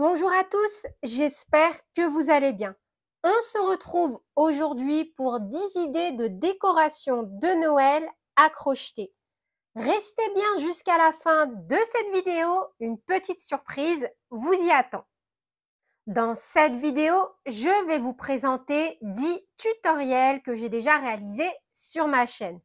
Bonjour à tous, j'espère que vous allez bien. On se retrouve aujourd'hui pour 10 idées de décoration de Noël à crocheter. Restez bien jusqu'à la fin de cette vidéo, une petite surprise vous y attend. Dans cette vidéo, je vais vous présenter 10 tutoriels que j'ai déjà réalisés sur ma chaîne.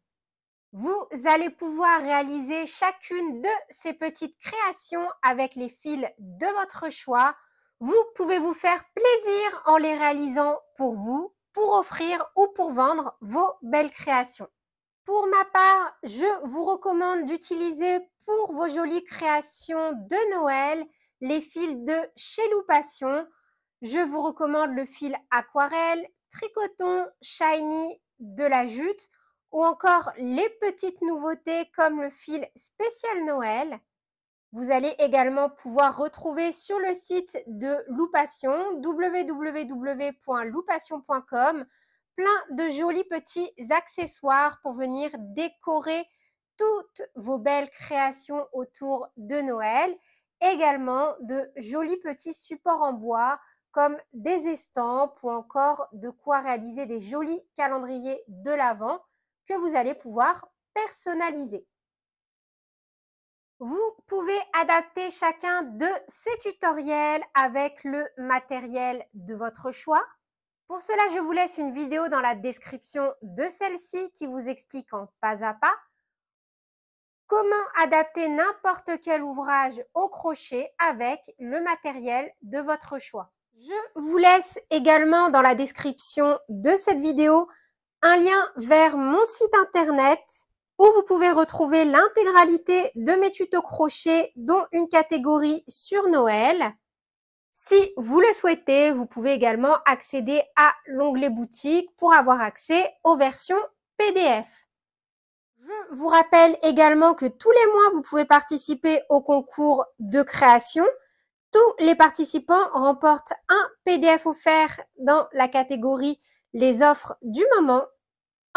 Vous allez pouvoir réaliser chacune de ces petites créations avec les fils de votre choix. Vous pouvez vous faire plaisir en les réalisant pour vous, pour offrir ou pour vendre vos belles créations. Pour ma part, je vous recommande d'utiliser pour vos jolies créations de Noël les fils de chez Loupation. Je vous recommande le fil aquarelle, tricoton, shiny, de la jute ou encore les petites nouveautés comme le fil spécial Noël. Vous allez également pouvoir retrouver sur le site de Loupation, www.loupation.com, plein de jolis petits accessoires pour venir décorer toutes vos belles créations autour de Noël. Également de jolis petits supports en bois comme des estampes ou encore de quoi réaliser des jolis calendriers de l'Avent que vous allez pouvoir personnaliser. Vous pouvez adapter chacun de ces tutoriels avec le matériel de votre choix. Pour cela, je vous laisse une vidéo dans la description de celle-ci qui vous explique en pas à pas comment adapter n'importe quel ouvrage au crochet avec le matériel de votre choix. Je vous laisse également dans la description de cette vidéo un lien vers mon site internet où vous pouvez retrouver l'intégralité de mes tutos crochet, dont une catégorie sur Noël. Si vous le souhaitez, vous pouvez également accéder à l'onglet boutique pour avoir accès aux versions PDF. Je vous rappelle également que tous les mois, vous pouvez participer au concours de création. Tous les participants remportent un PDF offert dans la catégorie les offres du moment.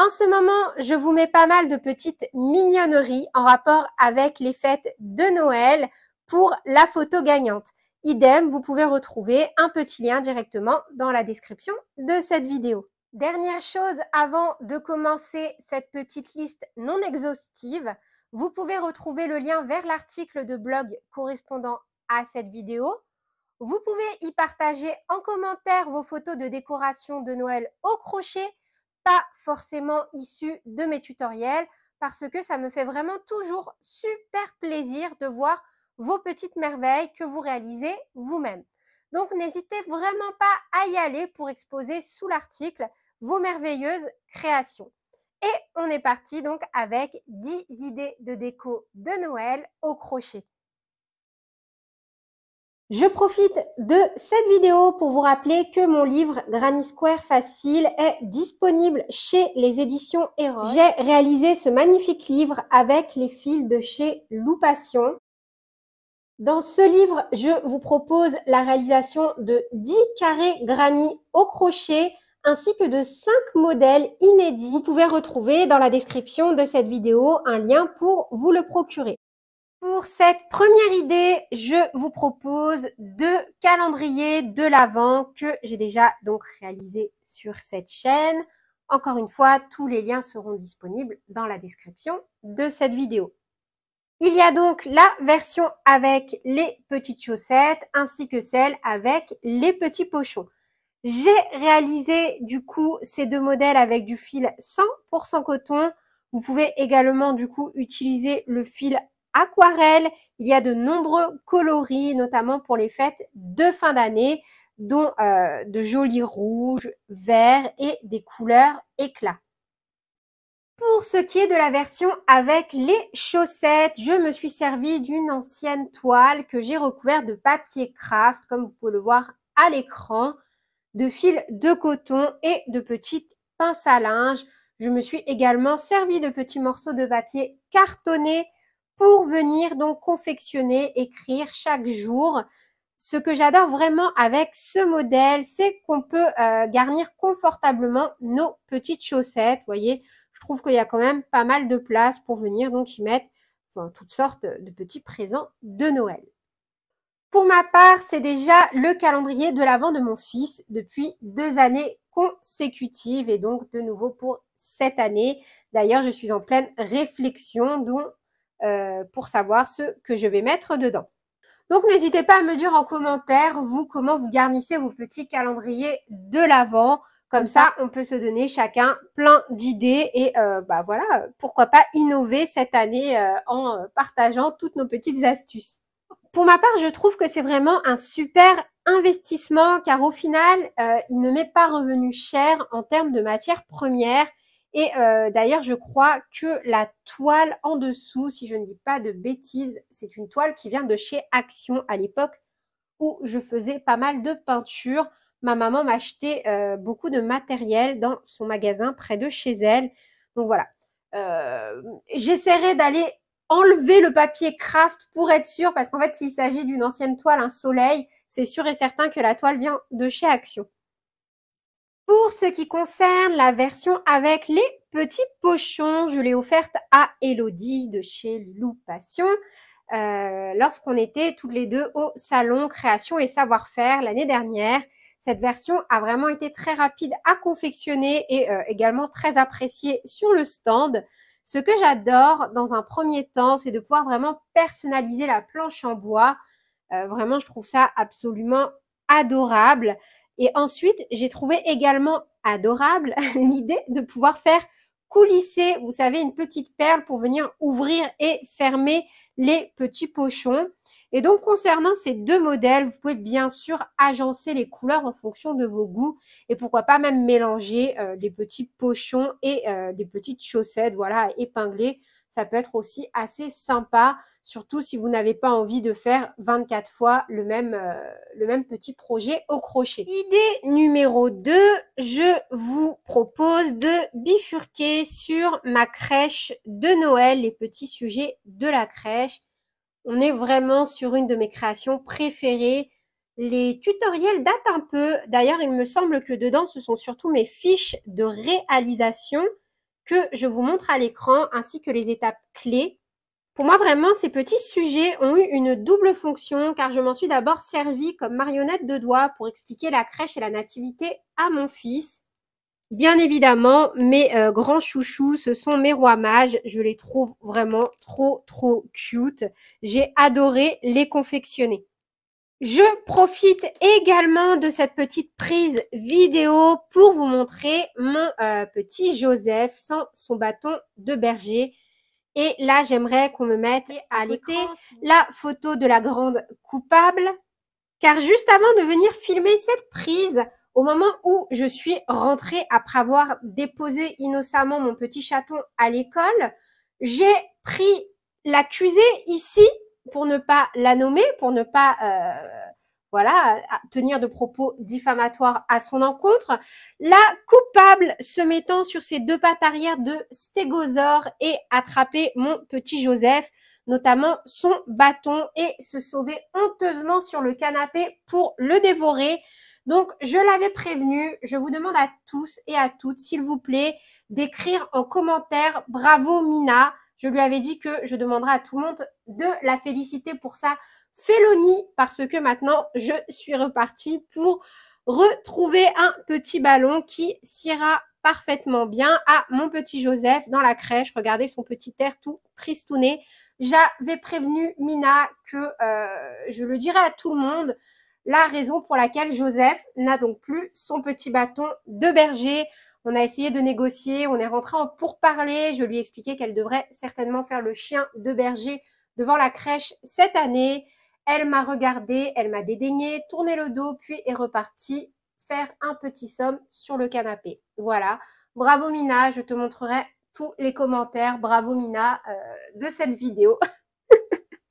En ce moment, je vous mets pas mal de petites mignonneries en rapport avec les fêtes de Noël pour la photo gagnante. Idem, vous pouvez retrouver un petit lien directement dans la description de cette vidéo. Dernière chose avant de commencer cette petite liste non exhaustive, vous pouvez retrouver le lien vers l'article de blog correspondant à cette vidéo. Vous pouvez y partager en commentaire vos photos de décoration de Noël au crochet, pas forcément issues de mes tutoriels, parce que ça me fait vraiment toujours super plaisir de voir vos petites merveilles que vous réalisez vous-même. Donc n'hésitez vraiment pas à y aller pour exposer sous l'article vos merveilleuses créations. Et on est parti donc avec 10 idées de déco de Noël au crochet. Je profite de cette vidéo pour vous rappeler que mon livre Granny Square Facile est disponible chez les éditions Erol. J'ai réalisé ce magnifique livre avec les fils de chez Loupation. Dans ce livre, je vous propose la réalisation de 10 carrés granny au crochet ainsi que de 5 modèles inédits. Vous pouvez retrouver dans la description de cette vidéo un lien pour vous le procurer. Pour cette première idée, je vous propose 2 calendriers de l'Avent que j'ai déjà donc réalisé sur cette chaîne. Encore une fois, tous les liens seront disponibles dans la description de cette vidéo. Il y a donc la version avec les petites chaussettes ainsi que celle avec les petits pochons. J'ai réalisé du coup ces 2 modèles avec du fil 100% coton. Vous pouvez également du coup utiliser le fil aquarelle. Il y a de nombreux coloris, notamment pour les fêtes de fin d'année, dont de jolis rouges, verts et des couleurs éclats. Pour ce qui est de la version avec les chaussettes, je me suis servi d'une ancienne toile que j'ai recouverte de papier craft, comme vous pouvez le voir à l'écran, de fil de coton et de petites pinces à linge. Je me suis également servi de petits morceaux de papier cartonné pour venir donc confectionner, écrire chaque jour. Ce que j'adore vraiment avec ce modèle, c'est qu'on peut garnir confortablement nos petites chaussettes. Vous voyez, je trouve qu'il y a quand même pas mal de place pour venir donc y mettre toutes sortes de petits présents de Noël. Pour ma part, c'est déjà le calendrier de l'Avent de mon fils depuis 2 années consécutives et donc de nouveau pour cette année. D'ailleurs, je suis en pleine réflexion pour savoir ce que je vais mettre dedans. Donc, n'hésitez pas à me dire en commentaire, vous, comment vous garnissez vos petits calendriers de l'Avent. Comme ça, on peut se donner chacun plein d'idées et voilà, pourquoi pas innover cette année en partageant toutes nos petites astuces. Pour ma part, je trouve que c'est vraiment un super investissement car au final, il ne m'est pas revenu cher en termes de matières premières. Et d'ailleurs, je crois que la toile en dessous, si je ne dis pas de bêtises, c'est une toile qui vient de chez Action à l'époque où je faisais pas mal de peinture. Ma maman m'achetait beaucoup de matériel dans son magasin près de chez elle. Donc voilà. J'essaierai d'aller enlever le papier craft pour être sûr, parce qu'en fait, s'il s'agit d'une ancienne toile, un soleil, c'est sûr et certain que la toile vient de chez Action. Pour ce qui concerne la version avec les petits pochons, je l'ai offerte à Elodie de chez Lou Passion lorsqu'on était toutes les deux au salon Création et Savoir-faire l'année dernière. Cette version a vraiment été très rapide à confectionner et également très appréciée sur le stand. Ce que j'adore dans un premier temps, c'est de pouvoir vraiment personnaliser la planche en bois. Vraiment, je trouve ça absolument adorable. Et ensuite, j'ai trouvé également adorable l'idée de pouvoir faire coulisser, vous savez, une petite perle pour venir ouvrir et fermer les petits pochons. Et donc, concernant ces deux modèles, vous pouvez bien sûr agencer les couleurs en fonction de vos goûts et pourquoi pas même mélanger des petits pochons et des petites chaussettes, voilà, à épingler. Ça peut être aussi assez sympa, surtout si vous n'avez pas envie de faire 24 fois le même petit projet au crochet. Idée numéro 2, je vous propose de bifurquer sur ma crèche de Noël, les petits sujets de la crèche. On est vraiment sur une de mes créations préférées. Les tutoriels datent un peu. D'ailleurs, il me semble que dedans, ce sont surtout mes fiches de réalisation que je vous montre à l'écran, ainsi que les étapes clés. Pour moi, vraiment, ces petits sujets ont eu une double fonction, car je m'en suis d'abord servie comme marionnette de doigts pour expliquer la crèche et la nativité à mon fils. Bien évidemment, mes grands chouchous, ce sont mes rois mages. Je les trouve vraiment trop cute. J'ai adoré les confectionner. Je profite également de cette petite prise vidéo pour vous montrer mon petit Joseph sans son bâton de berger. Et là, j'aimerais qu'on me mette à l'écran la photo de la grande coupable. Car juste avant de venir filmer cette prise, au moment où je suis rentrée après avoir déposé innocemment mon petit chaton à l'école, j'ai pris l'accusé ici pour ne pas la nommer, pour ne pas voilà, tenir de propos diffamatoires à son encontre. La coupable se mettant sur ses deux pattes arrière de stégosaure et attraper mon petit Joseph, notamment son bâton, et se sauver honteusement sur le canapé pour le dévorer. Donc, je l'avais prévenu, je vous demande à tous et à toutes, s'il vous plaît, d'écrire en commentaire « Bravo Mina ». Je lui avais dit que je demanderais à tout le monde de la féliciter pour sa félonie, parce que maintenant, je suis repartie pour retrouver un petit ballon qui s'ira parfaitement bien à mon petit Joseph dans la crèche. Regardez son petit air tout tristouné. J'avais prévenu Mina que je le dirais à tout le monde, la raison pour laquelle Joseph n'a donc plus son petit bâton de berger. On a essayé de négocier, on est rentré en pourparlers. Je lui ai expliqué qu'elle devrait certainement faire le chien de berger devant la crèche cette année. Elle m'a regardé, elle m'a dédaigné, tourné le dos, puis est repartie faire un petit somme sur le canapé. Voilà. Bravo Mina, je te montrerai tous les commentaires. Bravo Mina de cette vidéo.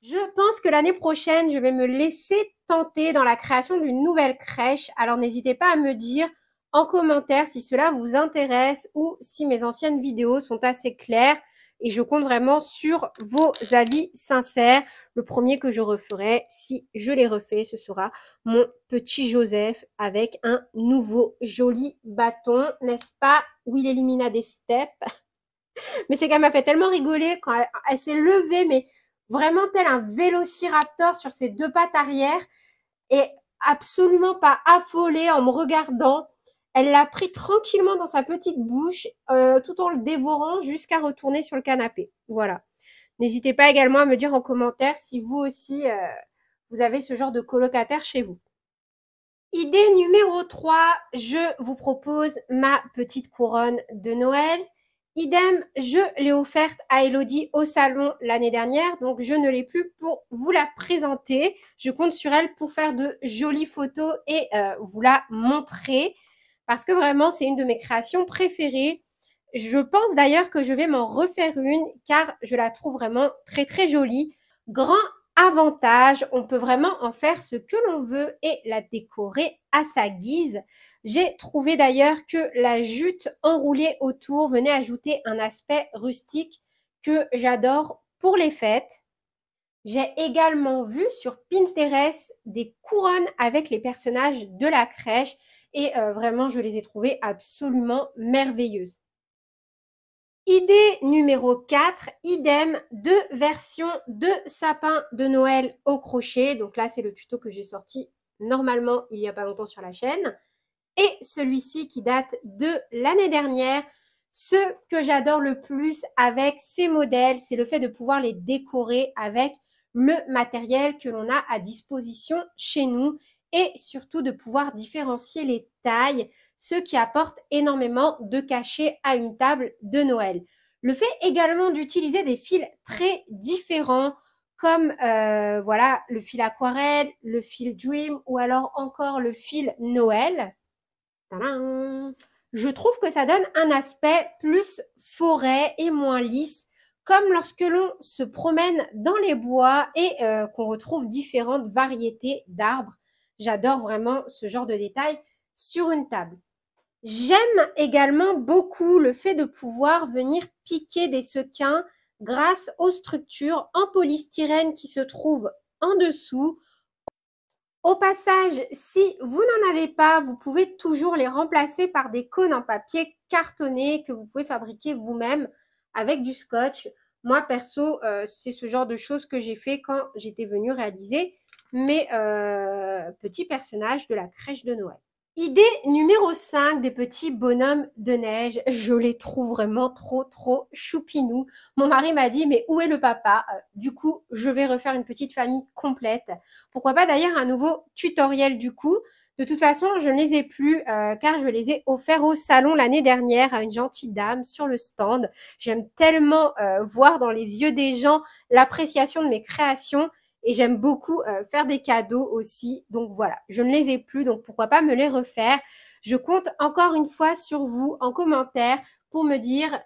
Je pense que l'année prochaine, je vais me laisser tenter dans la création d'une nouvelle crèche. Alors n'hésitez pas à me dire en commentaire si cela vous intéresse ou si mes anciennes vidéos sont assez claires. Et je compte vraiment sur vos avis sincères. Le premier que je referai, si je les refais, ce sera mon petit Joseph avec un nouveau joli bâton, n'est-ce pas? Où il élimina des steps. Mais c'est qu'elle m'a fait tellement rigoler quand elle s'est levée, mais vraiment tel un vélociraptor sur ses deux pattes arrière et absolument pas affolée en me regardant. Elle l'a pris tranquillement dans sa petite bouche tout en le dévorant jusqu'à retourner sur le canapé. Voilà. N'hésitez pas également à me dire en commentaire si vous aussi, vous avez ce genre de colocataire chez vous. Idée numéro 3, je vous propose ma petite couronne de Noël. Idem, je l'ai offerte à Elodie au salon l'année dernière, donc je ne l'ai plus pour vous la présenter. Je compte sur elle pour faire de jolies photos et vous la montrer, parce que vraiment, c'est une de mes créations préférées. Je pense d'ailleurs que je vais m'en refaire une, car je la trouve vraiment très très jolie. Grand avantage, on peut vraiment en faire ce que l'on veut et la décorer à sa guise. J'ai trouvé d'ailleurs que la jute enroulée autour venait ajouter un aspect rustique que j'adore pour les fêtes. J'ai également vu sur Pinterest des couronnes avec les personnages de la crèche et vraiment je les ai trouvées absolument merveilleuses. Idée numéro 4, idem, 2 versions de sapin de Noël au crochet. Donc là, c'est le tuto que j'ai sorti normalement il n'y a pas longtemps sur la chaîne. Et celui-ci qui date de l'année dernière. Ce que j'adore le plus avec ces modèles, c'est le fait de pouvoir les décorer avec le matériel que l'on a à disposition chez nous et surtout de pouvoir différencier les tailles, ce qui apporte énormément de cachet à une table de Noël. Le fait également d'utiliser des fils très différents comme voilà le fil aquarelle, le fil Dream ou alors encore le fil Noël. Tadam! Je trouve que ça donne un aspect plus forêt et moins lisse, comme lorsque l'on se promène dans les bois et qu'on retrouve différentes variétés d'arbres. J'adore vraiment ce genre de détails sur une table. J'aime également beaucoup le fait de pouvoir venir piquer des sequins grâce aux structures en polystyrène qui se trouvent en dessous. Au passage, si vous n'en avez pas, vous pouvez toujours les remplacer par des cônes en papier cartonné que vous pouvez fabriquer vous-même avec du scotch. Moi, perso, c'est ce genre de choses que j'ai fait quand j'étais venue réaliser mes petits personnages de la crèche de Noël. Idée numéro 5, des petits bonhommes de neige. Je les trouve vraiment trop choupinous. Mon mari m'a dit, mais où est le papa? Du coup, je vais refaire une petite famille complète. Pourquoi pas d'ailleurs un nouveau tutoriel du coup. De toute façon, je ne les ai plus car je les ai offerts au salon l'année dernière à une gentille dame sur le stand. J'aime tellement voir dans les yeux des gens l'appréciation de mes créations. Et j'aime beaucoup faire des cadeaux aussi. Donc voilà, je ne les ai plus, donc pourquoi pas me les refaire. Je compte encore une fois sur vous en commentaire pour me dire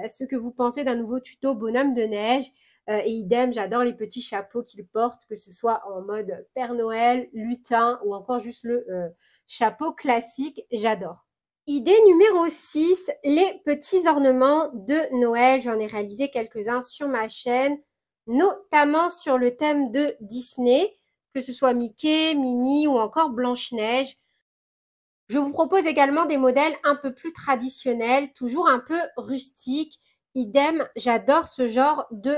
ce que vous pensez d'un nouveau tuto bonhomme de neige. Et idem, j'adore les petits chapeaux qu'ils portent, que ce soit en mode Père Noël, lutin ou encore juste le chapeau classique. J'adore. Idée numéro 6, les petits ornements de Noël. J'en ai réalisé quelques-uns sur ma chaîne, notamment sur le thème de Disney, que ce soit Mickey, Minnie ou encore Blanche-Neige. Je vous propose également des modèles un peu plus traditionnels, toujours un peu rustiques. Idem, j'adore ce genre de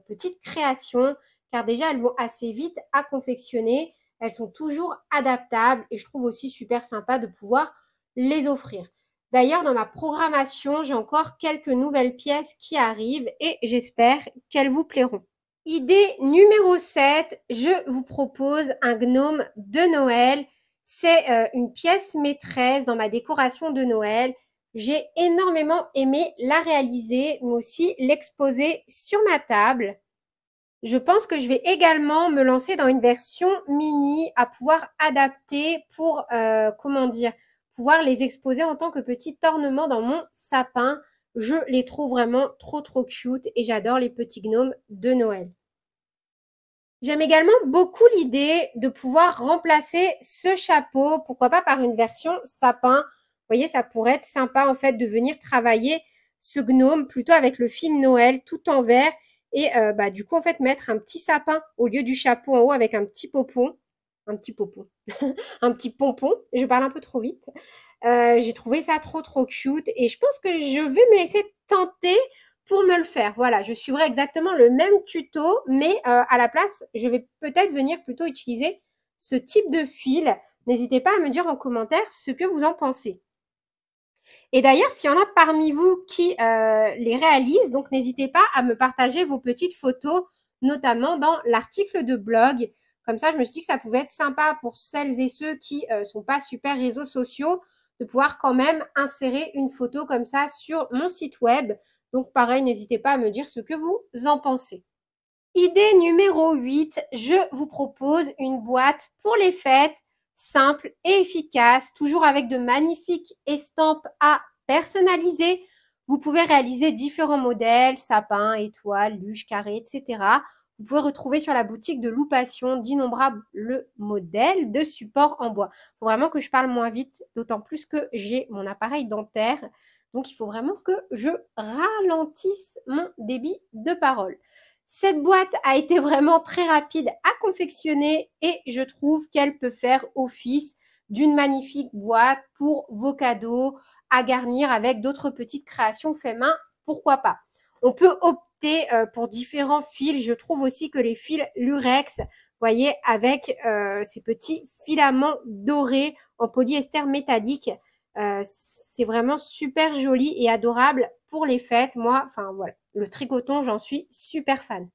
petites créations, car déjà elles vont assez vite à confectionner. Elles sont toujours adaptables et je trouve aussi super sympa de pouvoir les offrir. D'ailleurs, dans ma programmation, j'ai encore quelques nouvelles pièces qui arrivent et j'espère qu'elles vous plairont. Idée numéro 7, je vous propose un gnome de Noël. C'est une pièce maîtresse dans ma décoration de Noël. J'ai énormément aimé la réaliser, mais aussi l'exposer sur ma table. Je pense que je vais également me lancer dans une version mini à pouvoir adapter pour, pouvoir les exposer en tant que petit ornement dans mon sapin. Je les trouve vraiment trop cute et j'adore les petits gnomes de Noël. J'aime également beaucoup l'idée de pouvoir remplacer ce chapeau, pourquoi pas par une version sapin. Vous voyez, ça pourrait être sympa en fait de venir travailler ce gnome plutôt avec le fil Noël tout en vert et du coup en fait mettre un petit sapin au lieu du chapeau en haut avec un petit popon. Un petit popon. Un petit pompon. Je parle un peu trop vite. J'ai trouvé ça trop cute et je pense que je vais me laisser tenter pour me le faire. Voilà, je suivrai exactement le même tuto, mais à la place, je vais peut-être venir plutôt utiliser ce type de fil. N'hésitez pas à me dire en commentaire ce que vous en pensez. Et d'ailleurs, s'il y en a parmi vous qui les réalisent, donc n'hésitez pas à me partager vos petites photos, notamment dans l'article de blog. Comme ça, je me suis dit que ça pouvait être sympa pour celles et ceux qui sont pas super réseaux sociaux, de pouvoir quand même insérer une photo comme ça sur mon site web. Donc pareil, n'hésitez pas à me dire ce que vous en pensez. Idée numéro 8, je vous propose une boîte pour les fêtes, simple et efficace, toujours avec de magnifiques estampes à personnaliser. Vous pouvez réaliser différents modèles, sapins, étoiles, luches, carrés, etc. Vous pouvez retrouver sur la boutique de Loupation d'innombrables modèles de supports en bois. Il faut vraiment que je parle moins vite, d'autant plus que j'ai mon appareil dentaire. Donc, il faut vraiment que je ralentisse mon débit de parole. Cette boîte a été vraiment très rapide à confectionner et je trouve qu'elle peut faire office d'une magnifique boîte pour vos cadeaux à garnir avec d'autres petites créations fait main, pourquoi pas. On peut opter pour différents fils. Je trouve aussi que les fils Lurex, vous voyez, avec ces petits filaments dorés en polyester métallique, c'est vraiment super joli et adorable pour les fêtes. Moi, enfin voilà, le tricoton, j'en suis super fan.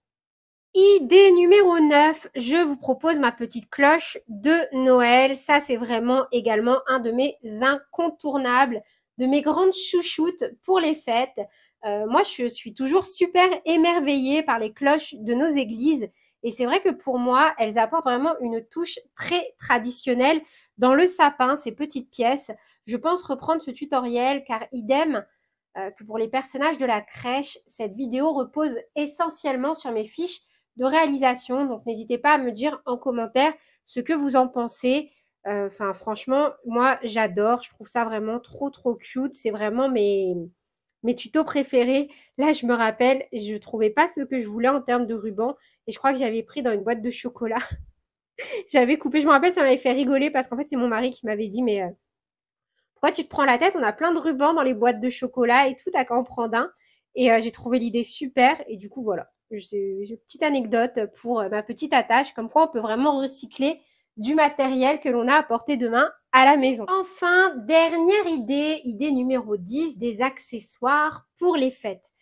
Idée numéro 9, je vous propose ma petite cloche de Noël. Ça, c'est vraiment également un de mes incontournables, de mes grandes chouchoutes pour les fêtes. Moi, je suis toujours super émerveillée par les cloches de nos églises. Et c'est vrai que pour moi, elles apportent vraiment une touche très traditionnelle dans le sapin, ces petites pièces. Je pense reprendre ce tutoriel car idem que pour les personnages de la crèche, cette vidéo repose essentiellement sur mes fiches de réalisation. Donc, n'hésitez pas à me dire en commentaire ce que vous en pensez. Enfin, franchement, moi, j'adore. Je trouve ça vraiment trop, trop cute. C'est vraiment mes tutos préférés. Là, je me rappelle, je ne trouvais pas ce que je voulais en termes de ruban. Et je crois que j'avais pris dans une boîte de chocolat. J'avais coupé. Je me rappelle, ça m'avait fait rigoler parce qu'en fait, c'est mon mari qui m'avait dit, mais pourquoi tu te prends la tête? On a plein de rubans dans les boîtes de chocolat et tout, t'as qu'à en prendre un. Et j'ai trouvé l'idée super. Et du coup, voilà. J'ai une petite anecdote pour ma petite attache, comme quoi on peut vraiment recycler du matériel que l'on a apporté demain à la maison. Enfin, dernière idée, idée numéro 10, des accessoires pour les fêtes.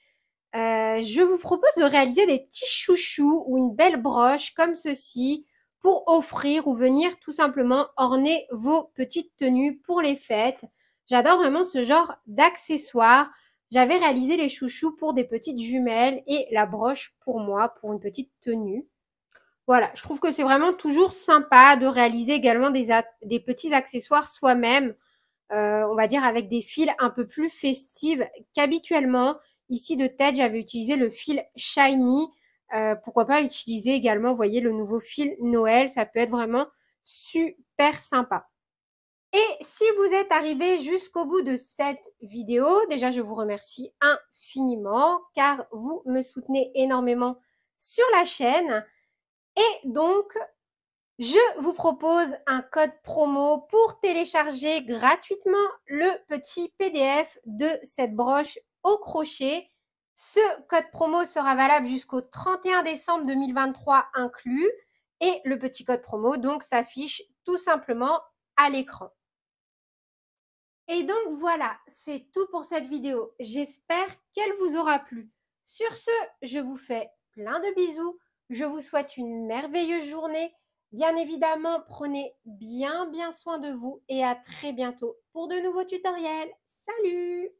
Je vous propose de réaliser des petits chouchous ou une belle broche comme ceci pour offrir ou venir tout simplement orner vos petites tenues pour les fêtes. J'adore vraiment ce genre d'accessoires. J'avais réalisé les chouchous pour des petites jumelles et la broche pour moi, pour une petite tenue. Voilà, je trouve que c'est vraiment toujours sympa de réaliser également des petits accessoires soi-même, on va dire avec des fils un peu plus festives qu'habituellement. Ici de tête, j'avais utilisé le fil Shiny. Pourquoi pas utiliser également, vous voyez, le nouveau fil Noël. Ça peut être vraiment super sympa. Et si vous êtes arrivé jusqu'au bout de cette vidéo, déjà je vous remercie infiniment car vous me soutenez énormément sur la chaîne. Et donc, je vous propose un code promo pour télécharger gratuitement le petit PDF de cette broche au crochet. Ce code promo sera valable jusqu'au 31 décembre 2023 inclus et le petit code promo donc s'affiche tout simplement à l'écran. Et donc voilà, c'est tout pour cette vidéo. J'espère qu'elle vous aura plu. Sur ce, je vous fais plein de bisous. Je vous souhaite une merveilleuse journée. Bien évidemment, prenez bien soin de vous et à très bientôt pour de nouveaux tutoriels. Salut!